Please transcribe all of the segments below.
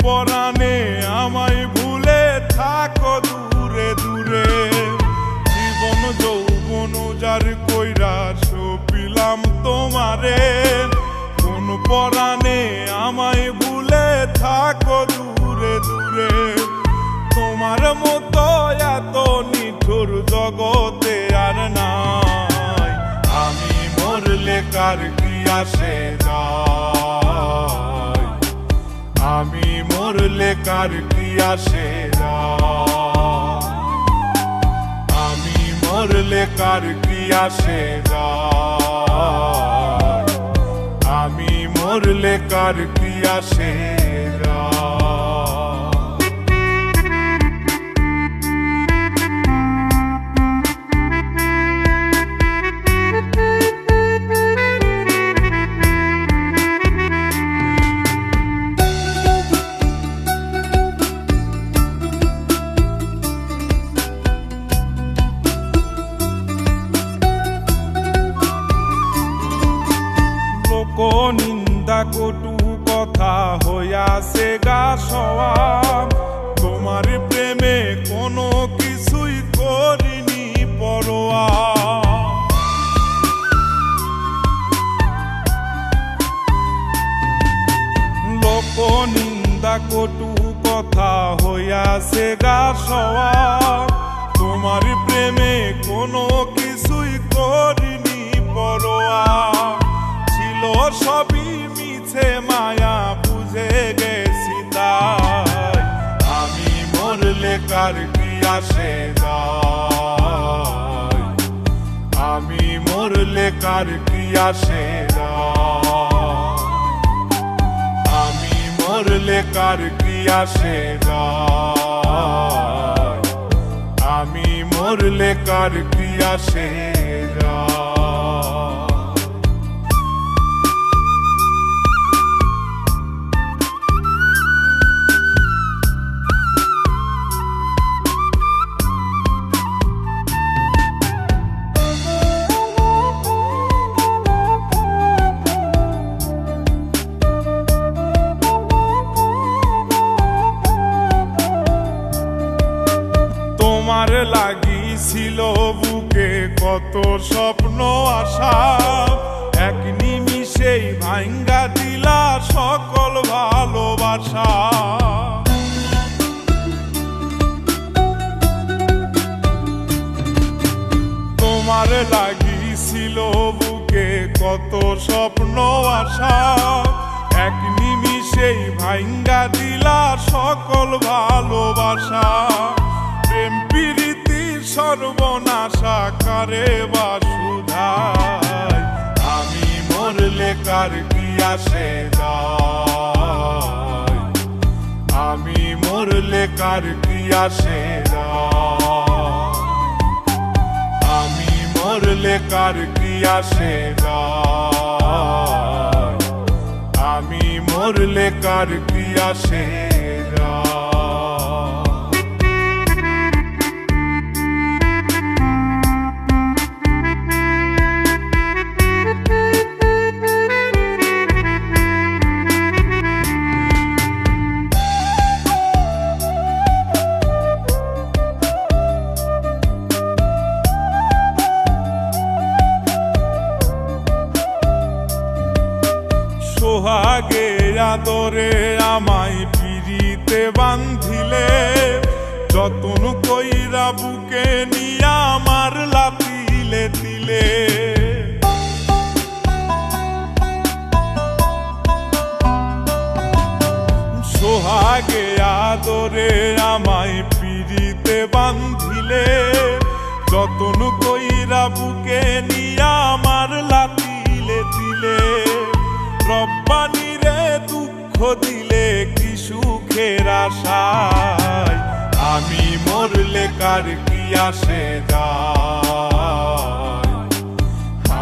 পরাণে আমায় ভুলে থাকো দূরে দূরে। জীবন যৌবন যার কইরা সপিলাম তোমারে, কোন পরাণে আমায় ভুলে থাকো দূরে দূরে। তোমার মতো এত নিঠুর জগতে আর নাই, আমি মরলে কার কি আসে যায়, আমি মরলে কার কি আসে যায়, আমি মরলে কার কি আসে যায়, আমি মরলে কার কি আসে যায়। নিন্দা কটু কথা হইয়াছে গা সওয়াব, তোমার প্রেমে কোনো কিছুই করিনি পরোয়া। লোক নিন্দা কটু কথা হইয়াছে গা সওয়াব, তোমার প্রেমে কোনো কিছুই করিনি পরোয়া। সবই মিছে মায়া বুঝে গেছি তাই, আমি মরলে কার কি আসে যায়, আমি মরলে কার কি আসে যায়, আমি মরলে কার কি আসে যায়, আমি মরলে কার কি আসে যায়। তোমার লাগিছিল বুকে কত স্বপ্ন আশা, এক নিমিষেই ভাঙ্গা দিলা সকল ভালোবাসা। তোমার লাগিছিল বুকে কত স্বপ্ন আশা, এক নিমিষেই ভাঙ্গা দিলা সকল ভালোবাসা। প্রেম প্রীতি সর্বনাশা কারে বা সুধায়, আমি মরলে কার কি আসে যায়, আমি মরলে কার কি আসে যায়, আমি মরলে কার কি আসে যায়, আমি মরলে কার কি আসে যায়। সোহাগে আদরে আমায় পিরিতে বান্ধিলে, যতন কইরা বুকে নিয়া আমার লাতিলে দিলে। সোহাগে আদরে আমায় পিরিতে বান্ধিলে, যতন কইরা বুকে নিয়া আমার লাতিলে দিলে। রব্বানি রে দুঃখ দিলে কি সুখের আশায়, আমি মরলে কার কি আসে যায়,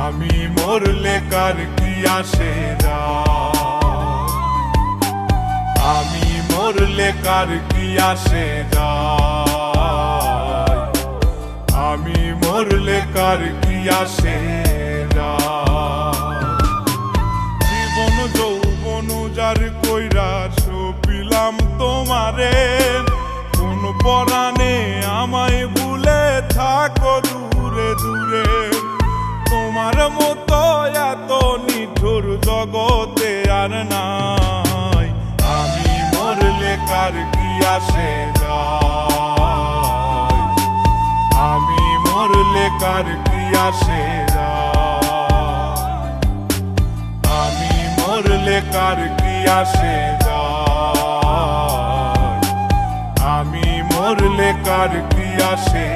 আমি মরলে কার কি আসে যায়, আমি মরলে কার কি আসে যায়, আমি মরলে কার কি আসে যায়। জীবন যৌবন যার কইরা সপিলাম তোমারে, কোন পরাণে আমায় ভুলে থাকো দূরে দূরে। তোমার মতো এত নিঠুর জগতে আর নাই, আমি মরলে কার কি আসে যায়, আমি মরলে কার কি আসে যায়, আমি মরলে কার কি আসে যায়, আমি মরলে কার কি আসে।